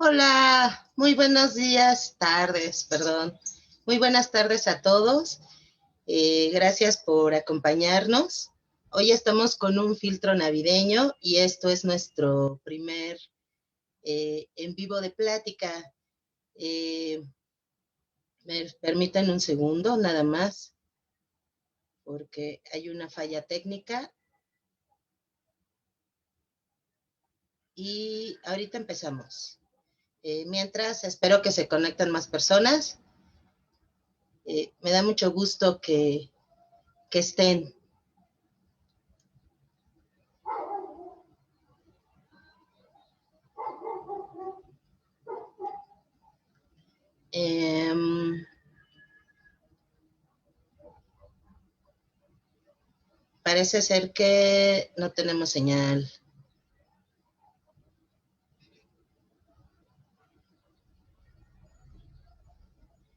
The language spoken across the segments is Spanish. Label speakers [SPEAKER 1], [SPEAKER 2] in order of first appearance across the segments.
[SPEAKER 1] Hola, muy buenos días, tardes, perdón. Muy buenas tardes a todos. Gracias por acompañarnos. Hoy estamos con un filtro navideño y esto es nuestro primer en vivo de plática. Eh, Me permiten un segundo nada más porque hay una falla técnica y ahorita empezamos. Mientras, espero que se conecten más personas. Me da mucho gusto que estén. Eh, Parece ser que no tenemos señal.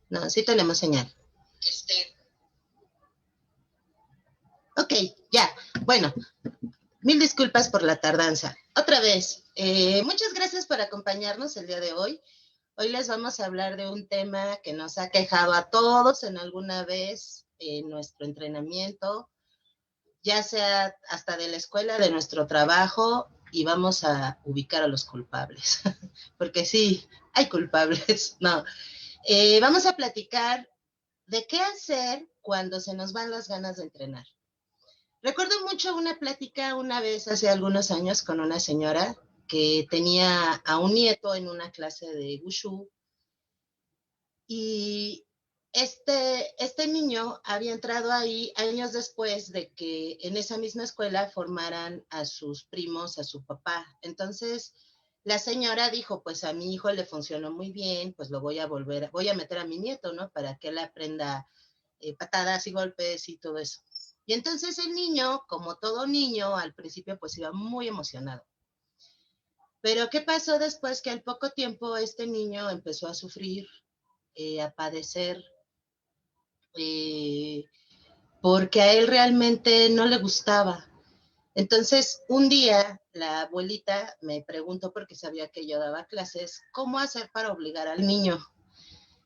[SPEAKER 1] No, sí tenemos señal. Ok, ya. Bueno, mil disculpas por la tardanza. Otra vez, muchas gracias por acompañarnos el día de hoy. Hoy les vamos a hablar de un tema que nos ha quejado a todos en alguna vez en nuestro entrenamiento, ya sea hasta de la escuela, de nuestro trabajo, y vamos a ubicar a los culpables. Porque sí, hay culpables. No, vamos a platicar de qué hacer cuando se nos van las ganas de entrenar. Recuerdo mucho una plática una vez hace algunos años con una señora que tenía a un nieto en una clase de wushu y este niño había entrado ahí años después de que en esa misma escuela formaran a sus primos, a su papá. Entonces, la señora dijo, pues a mi hijo le funcionó muy bien, pues lo voy a meter a mi nieto, ¿no? Para que él aprenda patadas y golpes y todo eso. Y entonces el niño, como todo niño, al principio pues iba muy emocionado. Pero ¿qué pasó después? Que al poco tiempo este niño empezó a sufrir, a padecer, eh, porque a él realmente no le gustaba. Entonces, un día la abuelita me preguntó, porque sabía que yo daba clases, ¿cómo hacer para obligar al niño?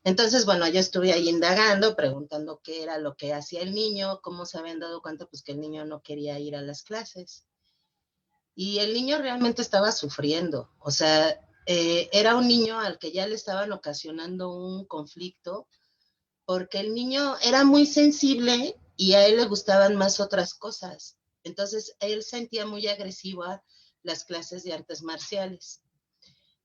[SPEAKER 1] Entonces, bueno, yo estuve ahí indagando, preguntando qué era lo que hacía el niño, cómo se habían dado cuenta, pues que el niño no quería ir a las clases. Y el niño realmente estaba sufriendo, o sea, era un niño al que ya le estaban ocasionando un conflicto, porque el niño era muy sensible y a él le gustaban más otras cosas. Entonces, él sentía muy agresiva las clases de artes marciales.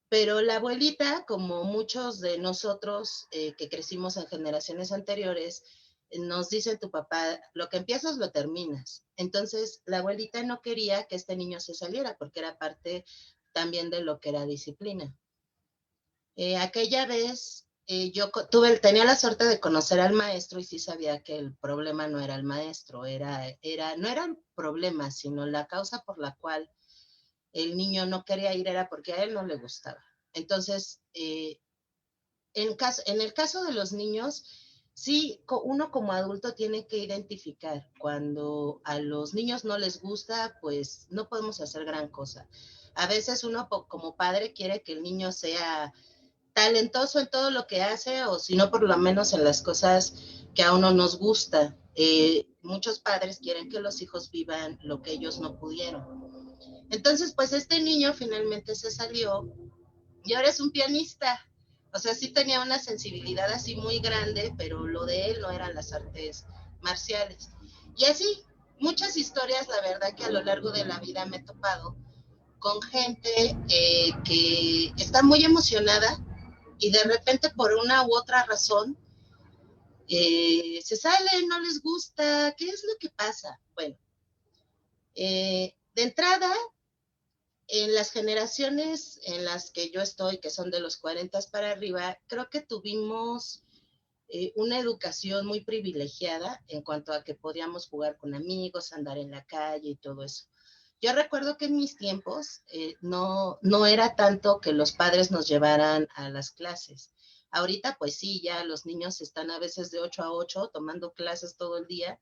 [SPEAKER 1] Pero la abuelita, como muchos de nosotros que crecimos en generaciones anteriores, nos dice tu papá, lo que empiezas lo terminas. Entonces, la abuelita no quería que este niño se saliera porque era parte también de lo que era disciplina. Aquella vez tenía la suerte de conocer al maestro y sí sabía que el problema no era el maestro, no era el problema, sino la causa por la cual el niño no quería ir era porque a él no le gustaba. Entonces, en el caso de los niños, sí, uno como adulto tiene que identificar cuando a los niños no les gusta, pues no podemos hacer gran cosa. A veces uno como padre quiere que el niño sea talentoso en todo lo que hace o si no por lo menos en las cosas que a uno nos gusta. Muchos padres quieren que los hijos vivan lo que ellos no pudieron. Entonces, pues este niño finalmente se salió y ahora es un pianista. O sea, sí tenía una sensibilidad así muy grande, pero lo de él no eran las artes marciales. Y así, muchas historias, la verdad que a lo largo de la vida me he topado con gente que está muy emocionada y de repente por una u otra razón se salen, no les gusta, ¿qué es lo que pasa? Bueno, de entrada, en las generaciones en las que yo estoy, que son de los 40 para arriba, creo que tuvimos una educación muy privilegiada en cuanto a que podíamos jugar con amigos, andar en la calle y todo eso. Yo recuerdo que en mis tiempos no era tanto que los padres nos llevaran a las clases. Ahorita pues sí, ya los niños están a veces de 8 a 8 tomando clases todo el día.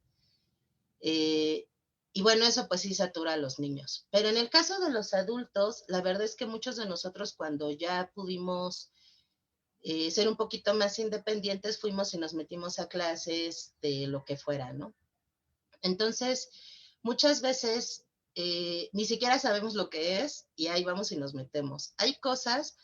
[SPEAKER 1] Y bueno, eso pues sí satura a los niños. Pero en el caso de los adultos, la verdad es que muchos de nosotros cuando ya pudimos ser un poquito más independientes, fuimos y nos metimos a clases de lo que fuera, ¿no? Entonces, muchas veces ni siquiera sabemos lo que es y ahí vamos y nos metemos. Hay cosas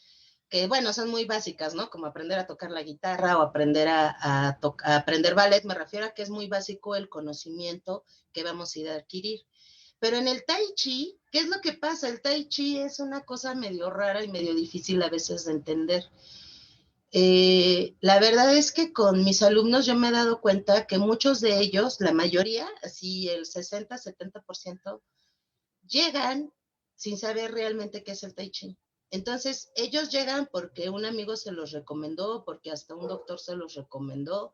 [SPEAKER 1] que, bueno, son muy básicas, ¿no? Como aprender a tocar la guitarra o aprender a aprender ballet. Me refiero a que es muy básico el conocimiento que vamos a ir a adquirir. Pero en el tai chi, ¿qué es lo que pasa? El tai chi es una cosa medio rara y medio difícil a veces de entender. La verdad es que con mis alumnos yo me he dado cuenta que muchos de ellos, la mayoría, así el 60-70%, llegan sin saber realmente qué es el Tai Chi. Entonces, ellos llegan porque un amigo se los recomendó, porque hasta un doctor se los recomendó,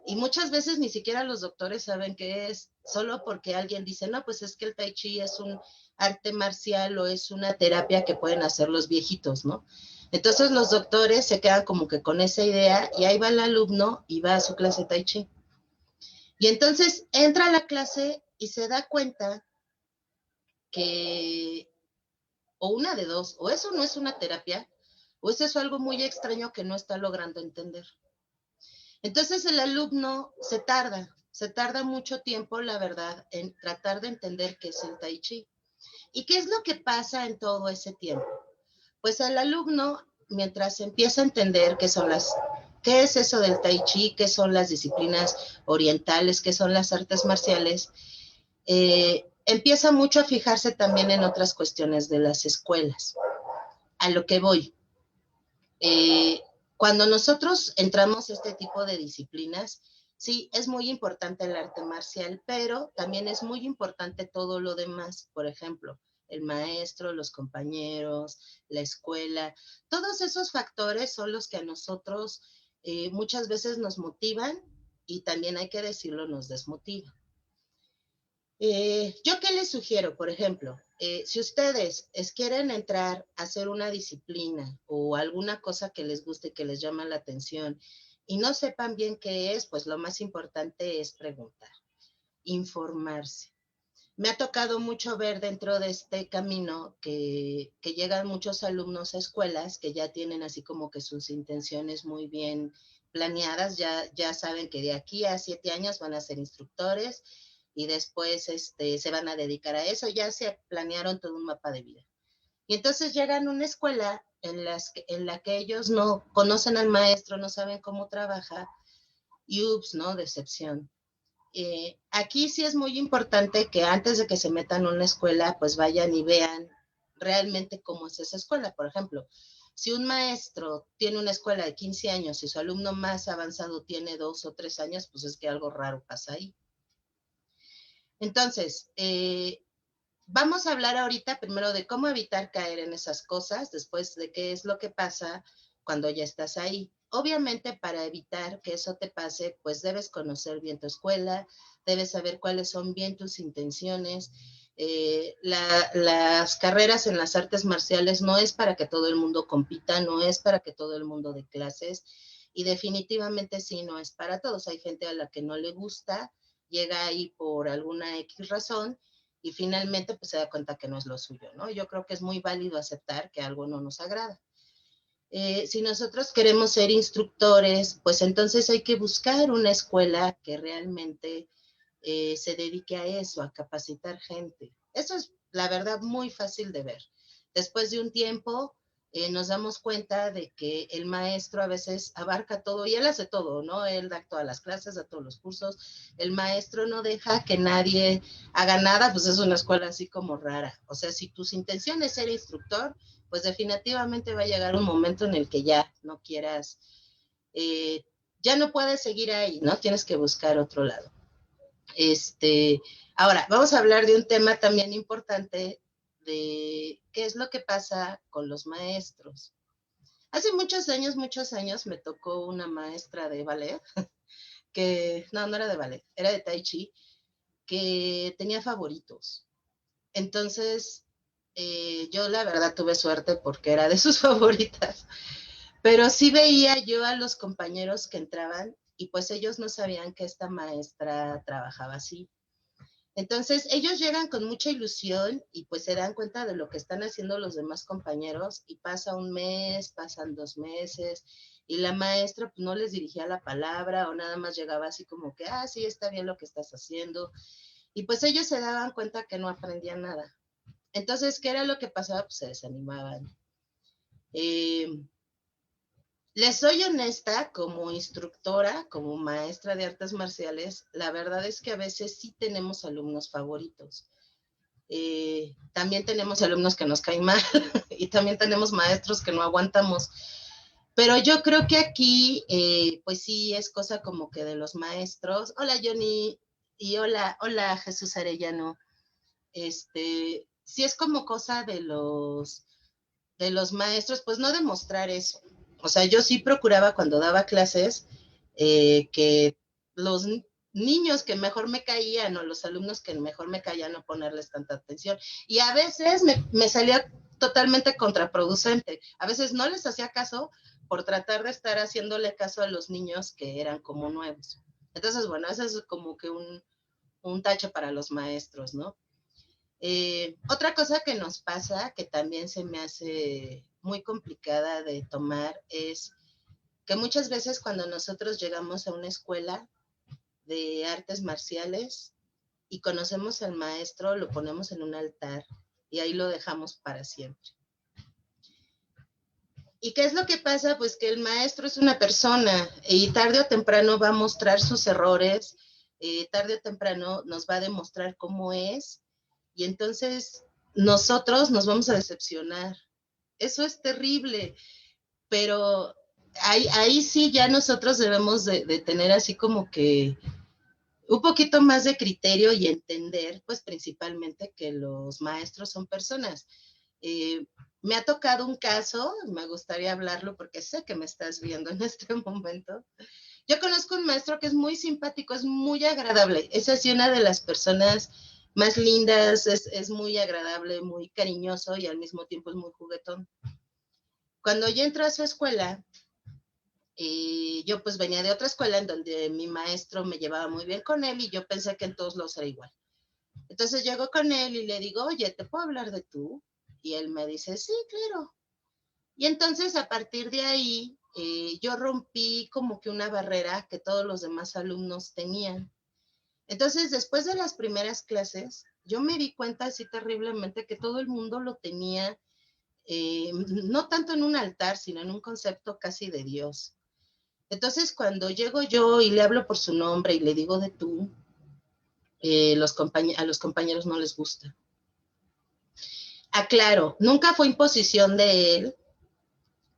[SPEAKER 1] y muchas veces ni siquiera los doctores saben qué es, solo porque alguien dice, no, pues es que el Tai Chi es un arte marcial o es una terapia que pueden hacer los viejitos, ¿no? Entonces los doctores se quedan como que con esa idea y ahí va el alumno y va a su clase de Tai Chi. Y entonces entra a la clase y se da cuenta que o una de dos, o eso no es una terapia, o eso es algo muy extraño que no está logrando entender. Entonces el alumno se tarda mucho tiempo, la verdad, en tratar de entender qué es el tai chi. ¿Y qué es lo que pasa en todo ese tiempo? Pues el alumno, mientras empieza a entender qué es eso del tai chi, qué son las disciplinas orientales, qué son las artes marciales, empieza mucho a fijarse también en otras cuestiones de las escuelas. A lo que voy, eh, cuando nosotros entramos a este tipo de disciplinas, sí, es muy importante el arte marcial, pero también es muy importante todo lo demás, por ejemplo, el maestro, los compañeros, la escuela, todos esos factores son los que a nosotros muchas veces nos motivan y también hay que decirlo, nos desmotivan. ¿Yo qué les sugiero? Por ejemplo, si ustedes quieren entrar a hacer una disciplina o alguna cosa que les guste, que les llama la atención y no sepan bien qué es, pues lo más importante es preguntar, informarse. Me ha tocado mucho ver dentro de este camino que llegan muchos alumnos a escuelas que ya tienen así como que sus intenciones muy bien planeadas, ya saben que de aquí a 7 años van a ser instructores y después se van a dedicar a eso, ya se planearon todo un mapa de vida. Y entonces llegan a una escuela en la que ellos no conocen al maestro, no saben cómo trabaja y ups, ¿no? Decepción. Aquí sí es muy importante que antes de que se metan a una escuela, pues vayan y vean realmente cómo es esa escuela. Por ejemplo, si un maestro tiene una escuela de 15 años y su alumno más avanzado tiene 2 o 3 años, pues es que algo raro pasa ahí. Entonces, vamos a hablar ahorita primero de cómo evitar caer en esas cosas, después de qué es lo que pasa cuando ya estás ahí. Obviamente, para evitar que eso te pase, pues debes conocer bien tu escuela, debes saber cuáles son bien tus intenciones. Las carreras en las artes marciales no es para que todo el mundo compita, no es para que todo el mundo dé clases y definitivamente sí, no es para todos. Hay gente a la que no le gusta, llega ahí por alguna X razón y finalmente pues se da cuenta que no es lo suyo, ¿no? Yo creo que es muy válido aceptar que algo no nos agrada. Si nosotros queremos ser instructores, pues entonces hay que buscar una escuela que realmente se dedique a eso, a capacitar gente. Eso es, la verdad, muy fácil de ver. Después de un tiempo, nos damos cuenta de que el maestro a veces abarca todo y él hace todo, ¿no? Él da todas las clases, da todos los cursos. El maestro no deja que nadie haga nada, pues es una escuela así como rara. O sea, si tus intenciones es ser instructor, pues definitivamente va a llegar un momento en el que ya no quieras, eh, ya no puedes seguir ahí, ¿no? Tienes que buscar otro lado. Ahora, vamos a hablar de un tema también importante de qué es lo que pasa con los maestros. Hace muchos años me tocó una maestra de ballet, que no era de ballet, era de tai chi, que tenía favoritos. Entonces, yo la verdad tuve suerte porque era de sus favoritas, pero sí veía yo a los compañeros que entraban y pues ellos no sabían que esta maestra trabajaba así. Entonces, ellos llegan con mucha ilusión y pues se dan cuenta de lo que están haciendo los demás compañeros y pasa un mes, pasan 2 meses y la maestra pues, no les dirigía la palabra o nada más llegaba así como que, ah, sí, está bien lo que estás haciendo. Y pues ellos se daban cuenta que no aprendían nada. Entonces, ¿qué era lo que pasaba? Pues se desanimaban. Eh, Les soy honesta, como instructora, como maestra de artes marciales, la verdad es que a veces sí tenemos alumnos favoritos. También tenemos alumnos que nos caen mal y también tenemos maestros que no aguantamos. Pero yo creo que aquí, pues sí, es cosa como que de los maestros. Hola Johnny y hola Jesús Arellano. Sí es como cosa de los maestros, pues no demostrar eso. O sea, yo sí procuraba cuando daba clases que los niños que mejor me caían o los alumnos que mejor me caían no ponerles tanta atención. Y a veces me salía totalmente contraproducente. A veces no les hacía caso por tratar de estar haciéndole caso a los niños que eran como nuevos. Entonces, bueno, eso es como que un tache para los maestros, ¿no? Otra cosa que nos pasa, que también se me hace muy complicada de tomar, es que muchas veces cuando nosotros llegamos a una escuela de artes marciales y conocemos al maestro, lo ponemos en un altar y ahí lo dejamos para siempre. ¿Y qué es lo que pasa? Pues que el maestro es una persona y tarde o temprano va a mostrar sus errores, tarde o temprano nos va a demostrar cómo es y entonces nosotros nos vamos a decepcionar. Eso es terrible, pero ahí sí ya nosotros debemos de tener así como que un poquito más de criterio y entender, pues principalmente que los maestros son personas. Eh, Me ha tocado un caso, me gustaría hablarlo porque sé que me estás viendo en este momento. Yo conozco un maestro que es muy simpático, es muy agradable, es así una de las personas más lindas, es muy agradable, muy cariñoso y al mismo tiempo es muy juguetón. Cuando yo entro a su escuela, yo pues venía de otra escuela en donde mi maestro me llevaba muy bien con él y yo pensé que en todos los era igual. Entonces llego con él y le digo, oye, ¿te puedo hablar de tú? Y él me dice, sí, claro. Y entonces a partir de ahí, yo rompí como que una barrera que todos los demás alumnos tenían. Entonces, después de las primeras clases, yo me di cuenta así terriblemente que todo el mundo lo tenía, no tanto en un altar, sino en un concepto casi de Dios. Entonces, cuando llego yo y le hablo por su nombre y le digo de tú, a los compañeros no les gusta. Aclaro, nunca fue imposición de él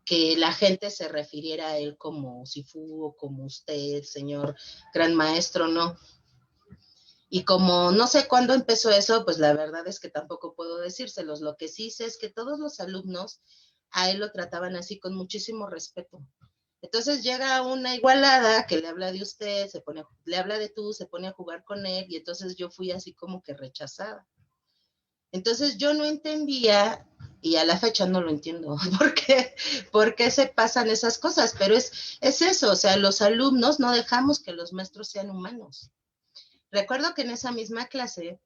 [SPEAKER 1] que la gente se refiriera a él como Sifu o como usted, señor gran maestro, no. Y como no sé cuándo empezó eso, pues la verdad es que tampoco puedo decírselos. Lo que sí sé es que todos los alumnos a él lo trataban así con muchísimo respeto. Entonces llega una igualada que le habla de usted, le habla de tú, se pone a jugar con él y entonces yo fui así como que rechazada. Entonces yo no entendía y a la fecha no lo entiendo por qué se pasan esas cosas, pero es eso, o sea, los alumnos no dejamos que los maestros sean humanos. Recuerdo que en esa misma clase,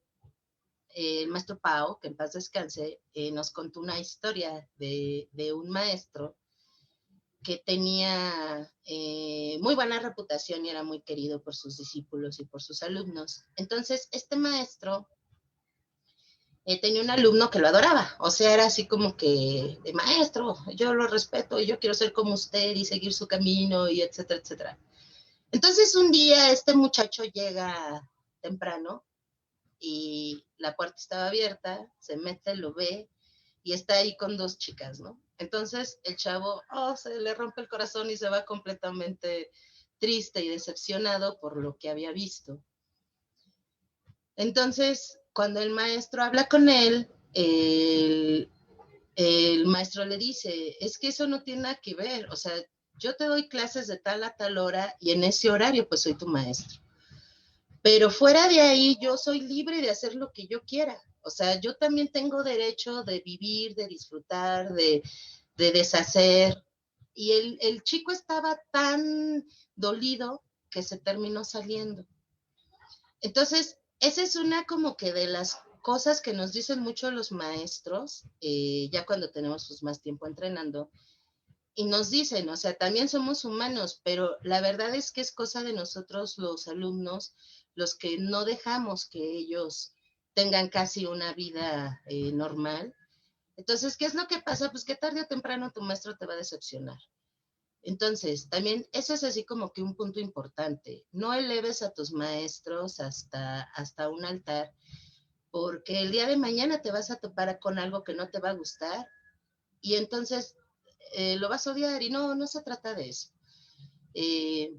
[SPEAKER 1] el maestro Pau, que en paz descanse, nos contó una historia de un maestro que tenía muy buena reputación y era muy querido por sus discípulos y por sus alumnos. Entonces, este maestro tenía un alumno que lo adoraba, o sea, era así como que, maestro, yo lo respeto y yo quiero ser como usted y seguir su camino y etcétera, etcétera. Entonces, un día este muchacho llega temprano y la puerta estaba abierta, se mete, lo ve y está ahí con dos chicas, ¿no? Entonces el chavo, se le rompe el corazón y se va completamente triste y decepcionado por lo que había visto. Entonces, cuando el maestro habla con él, el maestro le dice, es que eso no tiene nada que ver, o sea, yo te doy clases de tal a tal hora y en ese horario pues soy tu maestro. Pero fuera de ahí, yo soy libre de hacer lo que yo quiera. O sea, yo también tengo derecho de vivir, de disfrutar, de deshacer. Y el chico estaba tan dolido que se terminó saliendo. Entonces, esa es una como que de las cosas que nos dicen mucho los maestros, ya cuando tenemos pues, más tiempo entrenando, y nos dicen, o sea, también somos humanos, pero la verdad es que es cosa de nosotros los alumnos, los que no dejamos que ellos tengan casi una vida normal. Entonces, ¿qué es lo que pasa? Pues que tarde o temprano tu maestro te va a decepcionar. Entonces, también eso es así como que un punto importante. No eleves a tus maestros hasta un altar, porque el día de mañana te vas a topar con algo que no te va a gustar y entonces lo vas a odiar y no se trata de eso. Eh,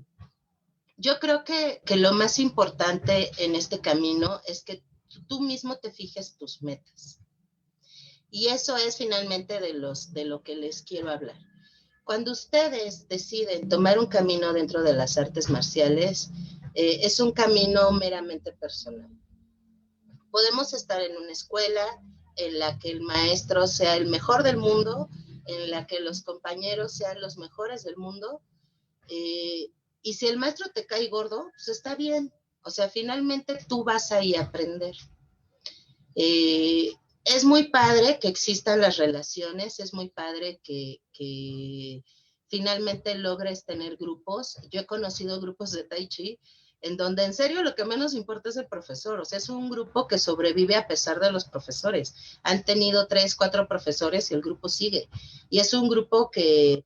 [SPEAKER 1] yo creo que lo más importante en este camino es que tú mismo te fijes tus metas. Y eso es finalmente de lo que les quiero hablar. Cuando ustedes deciden tomar un camino dentro de las artes marciales, es un camino meramente personal. Podemos estar en una escuela en la que el maestro sea el mejor del mundo, en la que los compañeros sean los mejores del mundo, y si el maestro te cae gordo, pues está bien. O sea, finalmente tú vas ahí a aprender. Eh, es muy padre que existan las relaciones, es muy padre que finalmente logres tener grupos. Yo he conocido grupos de Tai Chi en donde en serio lo que menos importa es el profesor, o sea, es un grupo que sobrevive a pesar de los profesores. Han tenido 3, 4 profesores y el grupo sigue. Y es un grupo que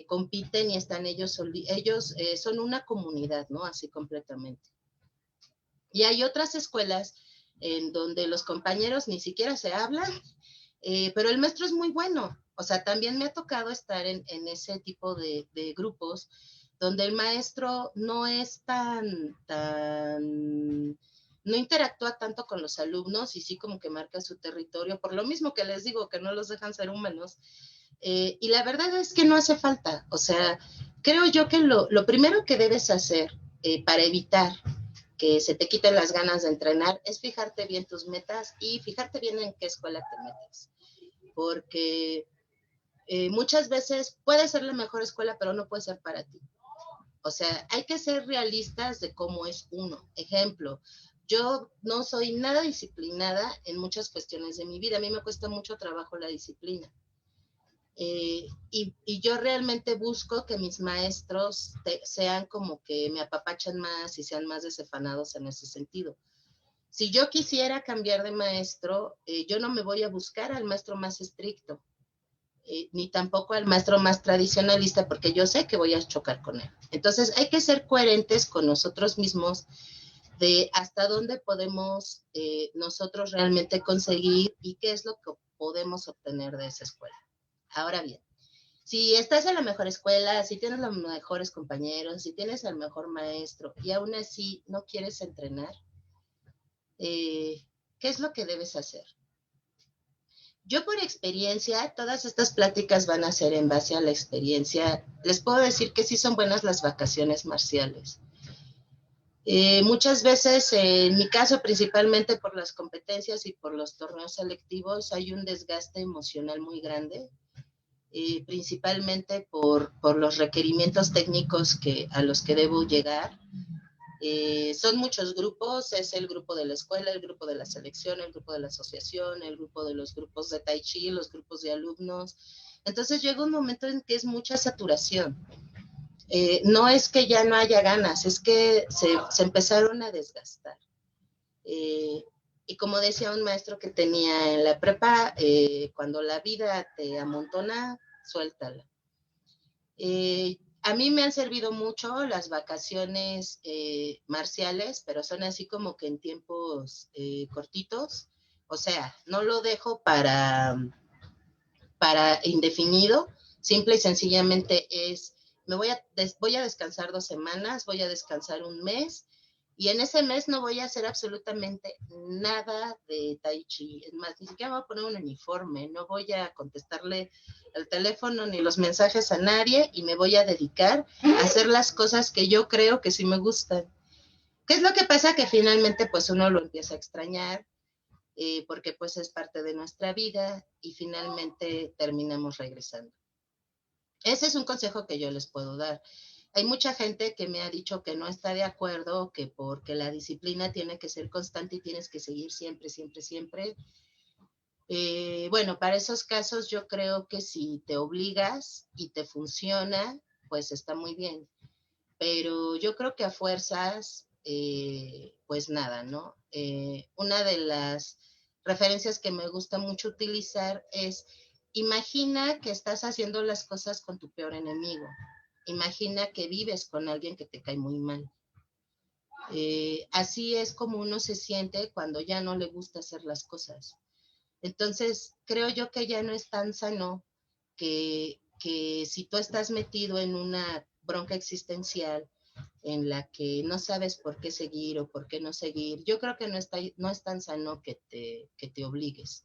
[SPEAKER 1] compiten y están ellos son una comunidad, ¿no? Así completamente. Y hay otras escuelas en donde los compañeros ni siquiera se hablan, pero el maestro es muy bueno. O sea, también me ha tocado estar en ese tipo de grupos donde el maestro no es no interactúa tanto con los alumnos y sí como que marca su territorio, por lo mismo que les digo que no los dejan ser humanos. Y la verdad es que no hace falta. O sea, creo yo que lo primero que debes hacer para evitar que se te quiten las ganas de entrenar es fijarte bien tus metas y fijarte bien en qué escuela te metes. Porque muchas veces puede ser la mejor escuela, pero no puede ser para ti. O sea, hay que ser realistas de cómo es uno. Ejemplo, yo no soy nada disciplinada en muchas cuestiones de mi vida. A mí me cuesta mucho trabajo la disciplina. Y yo realmente busco que mis maestros sean como que me apapachen más y sean más desafanados en ese sentido. Si yo quisiera cambiar de maestro, yo no me voy a buscar al maestro más estricto, ni tampoco al maestro más tradicionalista, porque yo sé que voy a chocar con él. Entonces hay que ser coherentes con nosotros mismos de hasta dónde podemos nosotros realmente conseguir y qué es lo que podemos obtener de esa escuela. Ahora bien, si estás en la mejor escuela, si tienes los mejores compañeros, si tienes el mejor maestro y aún así no quieres entrenar, ¿qué es lo que debes hacer? Yo por experiencia, todas estas pláticas van a ser en base a la experiencia. Les puedo decir que sí son buenas las vacaciones marciales. Muchas veces, en mi caso, principalmente por las competencias y por los torneos selectivos, hay un desgaste emocional muy grande, principalmente por los requerimientos técnicos a los que debo llegar. Son muchos grupos, es el grupo de la escuela, el grupo de la selección, el grupo de la asociación, el grupo de los grupos de Tai Chi, los grupos de alumnos. Entonces llega un momento en que es mucha saturación. No es que ya no haya ganas, es que se empezaron a desgastar. Eh, y como decía un maestro que tenía en la prepa, cuando la vida te amontona, suéltala. A mí me han servido mucho las vacaciones marciales, pero son así como que en tiempos cortitos. O sea, no lo dejo para indefinido, simple y sencillamente es, voy a descansar 2 semanas, voy a descansar un mes, y en ese mes no voy a hacer absolutamente nada de Tai Chi. Es más, ni siquiera voy a poner un uniforme, no voy a contestarle el teléfono ni los mensajes a nadie y me voy a dedicar a hacer las cosas que yo creo que sí me gustan. ¿Qué es lo que pasa? Que finalmente pues uno lo empieza a extrañar, porque pues es parte de nuestra vida y finalmente terminamos regresando. Ese es un consejo que yo les puedo dar. Hay mucha gente que me ha dicho que no está de acuerdo, que porque la disciplina tiene que ser constante y tienes que seguir siempre, siempre, siempre. Bueno, para esos casos yo creo que si te obligas y te funciona, pues está muy bien. Pero yo creo que a fuerzas, pues nada, ¿no? Una de las referencias que me gusta mucho utilizar es, imagina que estás haciendo las cosas con tu peor enemigo. Imagina que vives con alguien que te cae muy mal. Así es como uno se siente cuando ya no le gusta hacer las cosas. Entonces, creo yo que ya no es tan sano que si tú estás metido en una bronca existencial en la que no sabes por qué seguir o por qué no seguir, yo creo que no es tan sano que te obligues.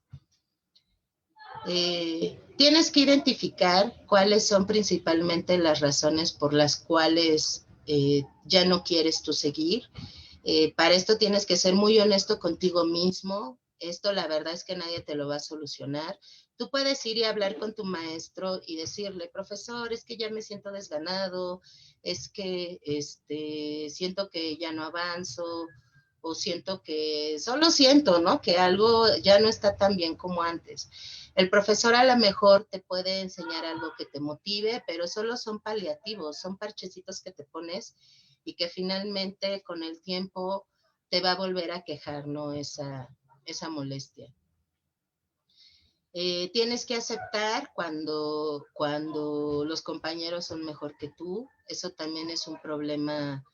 [SPEAKER 1] Tienes que identificar cuáles son principalmente las razones por las cuales ya no quieres tú seguir. Para esto tienes que ser muy honesto contigo mismo. Esto la verdad es que nadie te lo va a solucionar. Tú puedes ir y hablar con tu maestro y decirle, profesor, es que ya me siento desganado, es que siento que ya no avanzo, o siento que, solo siento, ¿no? Que algo ya no está tan bien como antes. El profesor a lo mejor te puede enseñar algo que te motive, pero solo son paliativos, son parchecitos que te pones y que finalmente con el tiempo te va a volver a quejar, ¿no? Esa molestia. Tienes que aceptar cuando los compañeros son mejor que tú. Eso también es un problema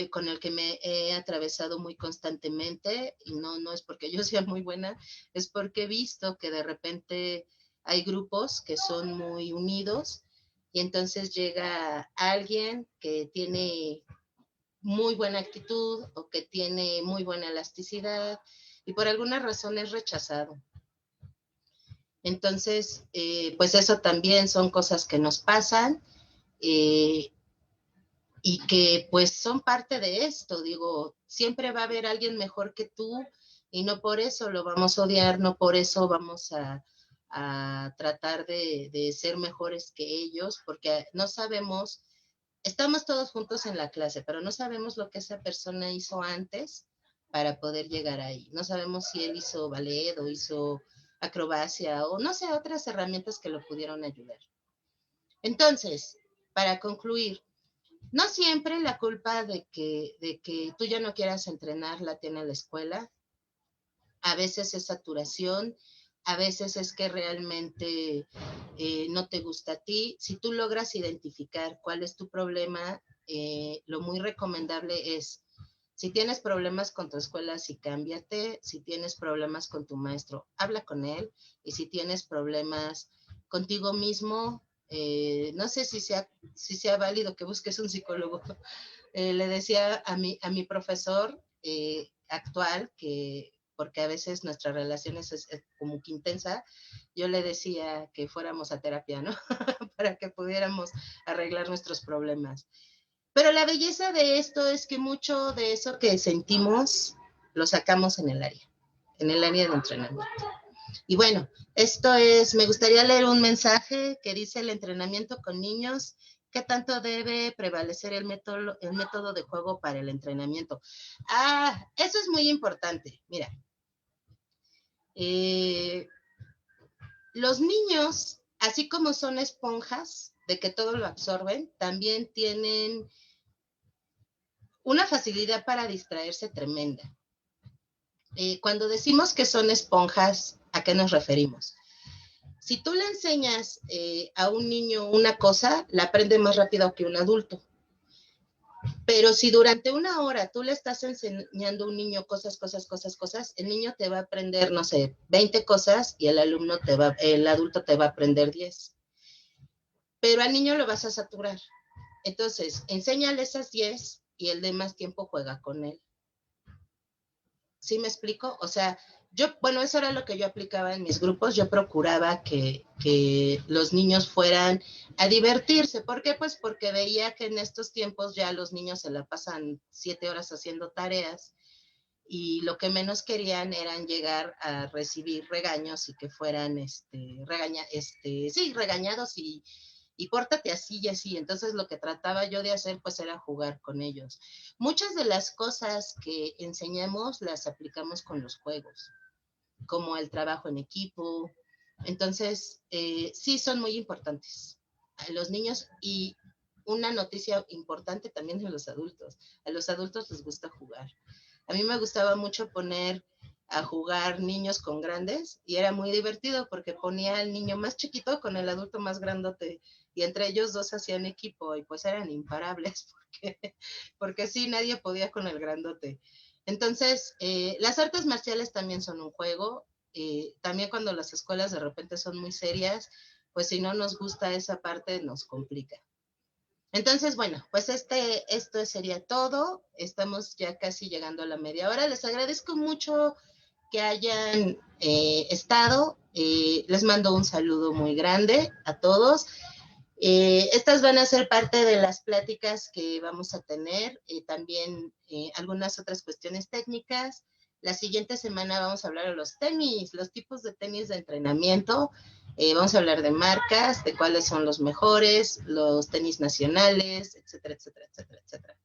[SPEAKER 1] con el que me he atravesado muy constantemente, y no es porque yo sea muy buena, es porque he visto que de repente hay grupos que son muy unidos y entonces llega alguien que tiene muy buena actitud o que tiene muy buena elasticidad y por alguna razón es rechazado. Entonces, pues eso también son cosas que nos pasan. Eh, y que pues son parte de esto, digo, siempre va a haber alguien mejor que tú y no por eso lo vamos a odiar, no por eso vamos a tratar de ser mejores que ellos, porque no sabemos, estamos todos juntos en la clase, pero no sabemos lo que esa persona hizo antes para poder llegar ahí. No sabemos si él hizo ballet o hizo acrobacia o no sé, otras herramientas que lo pudieron ayudar. Entonces, para concluir, no siempre la culpa de que tú ya no quieras entrenar la tiene la escuela. A veces es saturación, a veces es que realmente no te gusta a ti. Si tú logras identificar cuál es tu problema, lo muy recomendable es, si tienes problemas con tu escuela, sí cámbiate. Si tienes problemas con tu maestro, habla con él. Y si tienes problemas contigo mismo, no sé si sea válido que busques un psicólogo. Le decía a mi profesor actual, que porque a veces nuestra relación es como que intensa, yo le decía que fuéramos a terapia, ¿no? Para que pudiéramos arreglar nuestros problemas. Pero la belleza de esto es que mucho de eso que sentimos lo sacamos en el área de entrenamiento. Y bueno, me gustaría leer un mensaje que dice: el entrenamiento con niños, ¿qué tanto debe prevalecer el método de juego para el entrenamiento? Ah, eso es muy importante. Mira, eh, los niños, así como son esponjas de que todo lo absorben, también tienen una facilidad para distraerse tremenda. Cuando decimos que son esponjas, ¿a qué nos referimos? Si tú le enseñas a un niño una cosa, la aprende más rápido que un adulto. Pero si durante una hora tú le estás enseñando a un niño cosas, el niño te va a aprender, no sé, 20 cosas y el adulto te va a aprender 10. Pero al niño lo vas a saturar. Entonces, enséñale esas 10 y el de más tiempo juega con él. ¿Sí me explico? O sea, bueno, eso era lo que yo aplicaba en mis grupos. Yo procuraba que los niños fueran a divertirse. ¿Por qué? Pues porque veía que en estos tiempos ya los niños se la pasan 7 horas haciendo tareas y lo que menos querían eran llegar a recibir regaños y que fueran regañados y y pórtate así y así. Entonces lo que trataba yo de hacer pues era jugar con ellos. Muchas de las cosas que enseñamos las aplicamos con los juegos, como el trabajo en equipo. Entonces, sí son muy importantes a los niños y una noticia importante también en los adultos. A los adultos les gusta jugar. A mí me gustaba mucho poner a jugar niños con grandes y era muy divertido porque ponía al niño más chiquito con el adulto más grandote y entre ellos dos hacían equipo y pues eran imparables porque sí, nadie podía con el grandote. Entonces, las artes marciales también son un juego. También cuando las escuelas de repente son muy serias, pues si no nos gusta esa parte, nos complica. Entonces, bueno, pues esto sería todo. Estamos ya casi llegando a la media hora. Les agradezco mucho que hayan estado. Les mando un saludo muy grande a todos. Estas van a ser parte de las pláticas que vamos a tener, también algunas otras cuestiones técnicas. La siguiente semana vamos a hablar de los tenis, los tipos de tenis de entrenamiento. Vamos a hablar de marcas, de cuáles son los mejores, los tenis nacionales, etcétera, etcétera, etcétera, etcétera.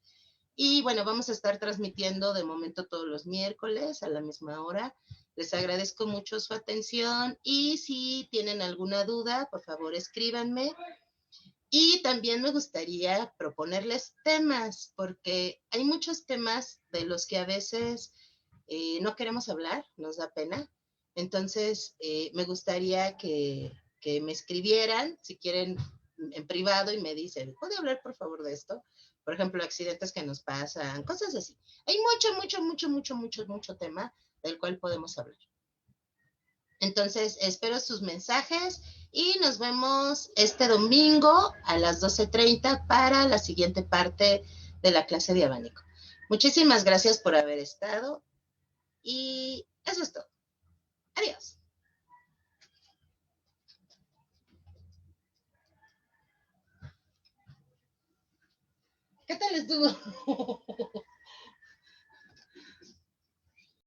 [SPEAKER 1] Y bueno, vamos a estar transmitiendo de momento todos los miércoles a la misma hora. Les agradezco mucho su atención y si tienen alguna duda, por favor escríbanme. Y también me gustaría proponerles temas, porque hay muchos temas de los que a veces no queremos hablar, nos da pena. Entonces, me gustaría que me escribieran, si quieren, en privado y me dicen, ¿puede hablar por favor de esto? Por ejemplo, accidentes que nos pasan, cosas así. Hay mucho tema del cual podemos hablar. Entonces, espero sus mensajes y nos vemos este domingo a las 12:30 para la siguiente parte de la clase de abanico. Muchísimas gracias por haber estado y eso es todo. Adiós. ¿Qué tal estuvo?